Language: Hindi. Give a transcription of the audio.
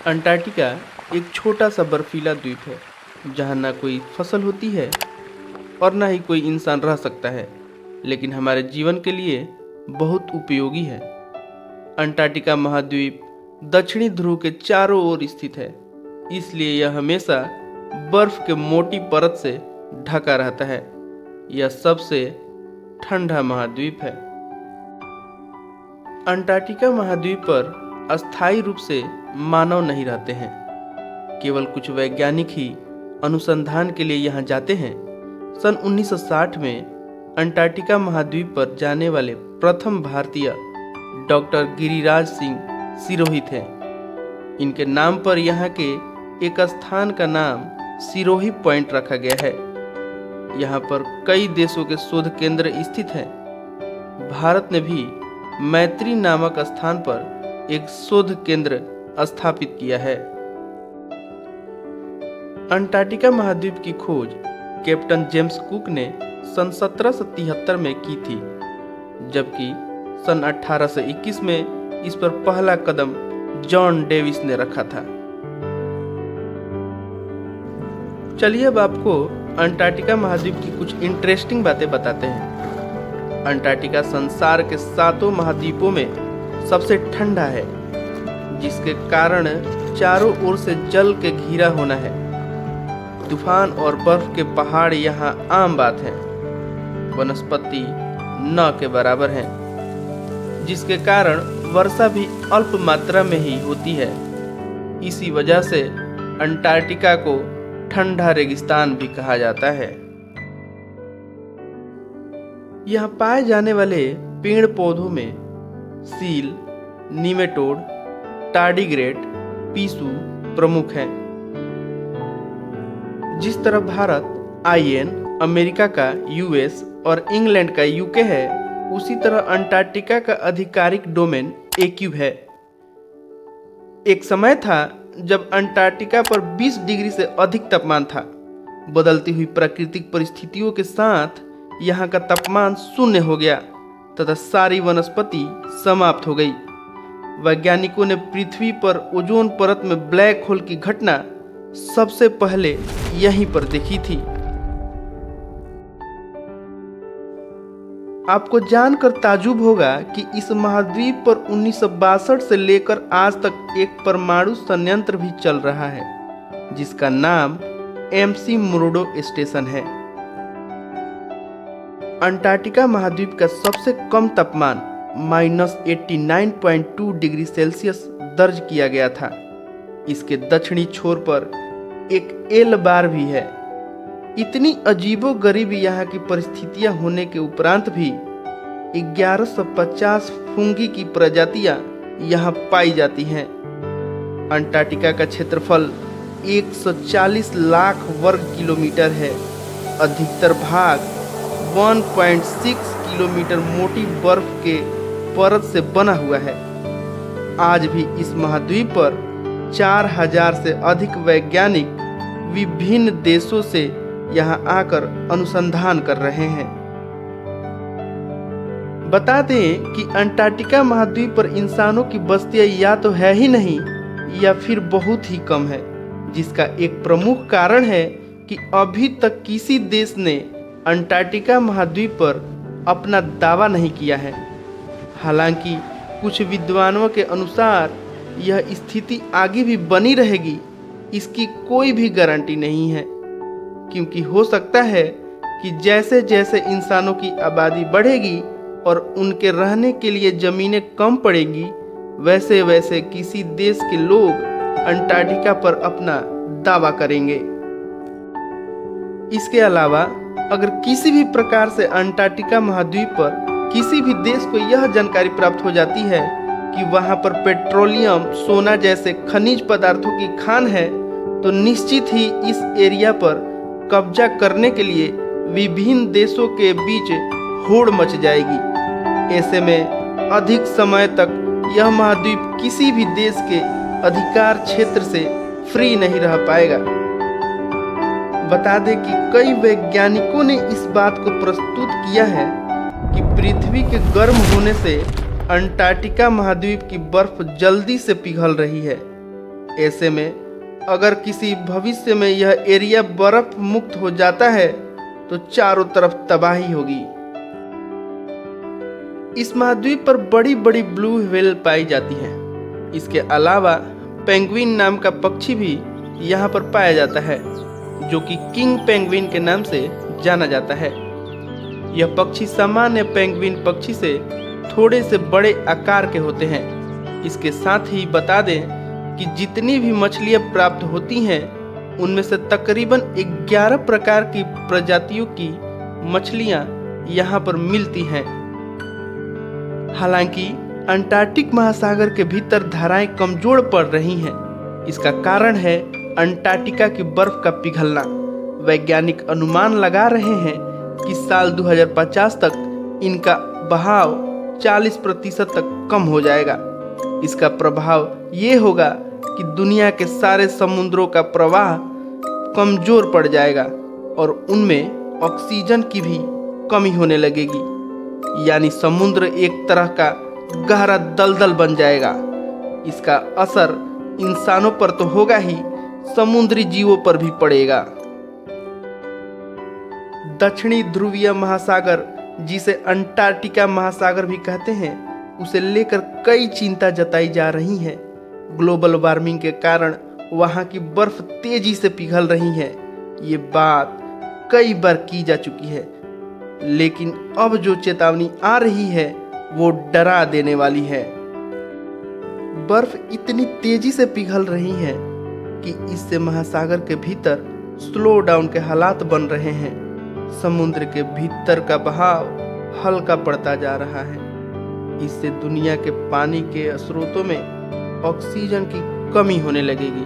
अंटार्कटिका एक छोटा सा बर्फीला द्वीप है जहाँ ना कोई फसल होती है और ना ही कोई इंसान रह सकता है, लेकिन हमारे जीवन के लिए बहुत उपयोगी है। अंटार्कटिका महाद्वीप दक्षिणी ध्रुव के चारों ओर स्थित है, इसलिए यह हमेशा बर्फ के मोटी परत से ढका रहता है। यह सबसे ठंडा महाद्वीप है। अंटार्कटिका महाद्वीप पर अस्थायी रूप से मानव नहीं रहते हैं, केवल कुछ वैज्ञानिक ही अनुसंधान के लिए यहाँ जाते हैं। सन 1960 में अंटार्कटिका महाद्वीप पर जाने वाले प्रथम भारतीय डॉक्टर गिरिराज सिंह सिरोही थे। इनके नाम पर यहाँ के एक स्थान का नाम सिरोही पॉइंट रखा गया है। यहाँ पर कई देशों के शोध केंद्र स्थित हैं। भारत ने भी मैत्री नामक स्थान पर एक शोध केंद्र स्थापित किया है। अंटार्कटिका महाद्वीप की खोज कैप्टन जेम्स कुक ने सन 1773 में की थी, जबकि सन 1821 में इस पर पहला कदम जॉन डेविस ने रखा था। चलिए अब आपको अंटार्कटिका महाद्वीप की कुछ इंटरेस्टिंग बातें बताते हैं। अंटार्कटिका संसार के 7 महाद्वीपों में सबसे ठंडा है, जिसके कारण चारों ओर से जल के घिरा होना है। तूफान और बर्फ के पहाड़ यहाँ आम बात है। वनस्पति न के बराबर है, जिसके कारण वर्षा भी अल्प मात्रा में ही होती है। इसी वजह से अंटार्कटिका को ठंडा रेगिस्तान भी कहा जाता है। यहाँ पाए जाने वाले पेड़ पौधों में सील, नीमेटोड, टार्डिग्रेड, पीसू प्रमुख हैं। जिस तरह भारत आईएन, अमेरिका का यूएस और इंग्लैंड का यूके है, उसी तरह अंटार्कटिका का आधिकारिक डोमेन एक्यू है। एक समय था जब अंटार्कटिका पर 20 डिग्री से अधिक तापमान था। बदलती हुई प्राकृतिक परिस्थितियों के साथ यहाँ का तापमान शून्य हो गया तथा सारी वनस्पति समाप्त हो गई। वैज्ञानिकों ने पृथ्वी पर ओजोन परत में ब्लैक होल की घटना सबसे पहले यहीं पर देखी थी। आपको जानकर ताजुब होगा कि इस महाद्वीप पर 1962 से लेकर आज तक एक परमाणु संयंत्र भी चल रहा है, जिसका नाम एमसी मुरुडो स्टेशन है। अंटार्कटिका महाद्वीप का सबसे कम तापमान -89.2 डिग्री सेल्सियस दर्ज किया गया था। इसके दक्षिणी छोर पर एक एल बार भी है। इतनी अजीबोगरीब यहाँ की परिस्थितियां होने के उपरांत भी 1150 फुंगी की प्रजातियां यहाँ पाई जाती हैं। अंटार्कटिका का क्षेत्रफल 140 लाख वर्ग किलोमीटर है। अधिकतर भाग 1.6 किलोमीटर मोटी बर्फ के परत से बना हुआ है। आज भी इस महाद्वीप पर 4000 से अधिक वैज्ञानिक विभिन्न देशों से यहाँ आकर अनुसंधान कर रहे हैं। बता दें कि अंटार्कटिका महाद्वीप पर इंसानों की बस्तियां या तो है ही नहीं या फिर बहुत ही कम है, जिसका एक प्रमुख कारण है कि अभी तक किसी देश ने अंटार्कटिका महाद्वीप पर अपना दावा नहीं किया है। हालांकि कुछ विद्वानों के अनुसार यह स्थिति आगे भी बनी रहेगी, इसकी कोई भी गारंटी नहीं है, क्योंकि हो सकता है कि जैसे जैसे इंसानों की आबादी बढ़ेगी और उनके रहने के लिए जमीनें कम पड़ेंगी, वैसे वैसे किसी देश के लोग अंटार्कटिका पर अपना दावा करेंगे। इसके अलावा अगर किसी भी प्रकार से अंटार्कटिका महाद्वीप पर किसी भी देश को यह जानकारी प्राप्त हो जाती है कि वहां पर पेट्रोलियम, सोना जैसे खनिज पदार्थों की खान है, तो निश्चित ही इस एरिया पर कब्जा करने के लिए विभिन्न देशों के बीच होड़ मच जाएगी। ऐसे में अधिक समय तक यह महाद्वीप किसी भी देश के अधिकार क्षेत्र से फ्री नहीं रह पाएगा। बता दें कि कई वैज्ञानिकों ने इस बात को प्रस्तुत किया है कि पृथ्वी के गर्म होने से अंटार्कटिका महाद्वीप की बर्फ जल्दी से पिघल रही है, ऐसे में अगर किसी भविष्य में यह एरिया बर्फ मुक्त हो जाता है तो चारों तरफ तबाही होगी। इस महाद्वीप पर बड़ी बड़ी ब्लू व्हेल पाई जाती हैं। इसके अलावा पेंगुइन नाम का पक्षी भी यहाँ पर पाया जाता है, जो कि किंग पेंगुइन के नाम से जाना जाता है। यह पक्षी सामान्य पेंगुइन पक्षी से थोड़े से बड़े आकार के होते हैं। इसके साथ ही बता दें कि जितनी भी मछलियाँ प्राप्त होती हैं उनमें से तकरीबन 11 प्रकार की प्रजातियों की मछलियाँ यहाँ पर मिलती हैं। हालांकि अंटार्कटिक महासागर के भीतर धाराएं कमजोर पड़ रही हैं। इसका कारण है अंटार्कटिका की बर्फ का पिघलना। वैज्ञानिक अनुमान लगा रहे हैं कि साल 2050 तक इनका बहाव 40% तक कम हो जाएगा। इसका प्रभाव ये होगा कि दुनिया के सारे समुद्रों का प्रवाह कमजोर पड़ जाएगा और उनमें ऑक्सीजन की भी कमी होने लगेगी, यानी समुद्र एक तरह का गहरा दलदल बन जाएगा। इसका असर इंसानों पर तो होगा ही, समुद्री जीवों पर भी पड़ेगा। दक्षिणी ध्रुवीय महासागर, जिसे अंटार्कटिका महासागर भी कहते हैं, उसे लेकर कई चिंता जताई जा रही है। ग्लोबल वार्मिंग के कारण वहाँ की बर्फ तेजी से पिघल रही है। ये बात कई बार की जा चुकी है, लेकिन अब जो चेतावनी आ रही है वो डरा देने वाली है। बर्फ इतनी तेजी से पिघल रही है कि इससे महासागर के भीतर स्लो डाउन के हालात बन रहे हैं। समुद्र के भीतर का बहाव हल्का पड़ता जा रहा है। इससे दुनिया के पानी के स्रोतों में ऑक्सीजन की कमी होने लगेगी।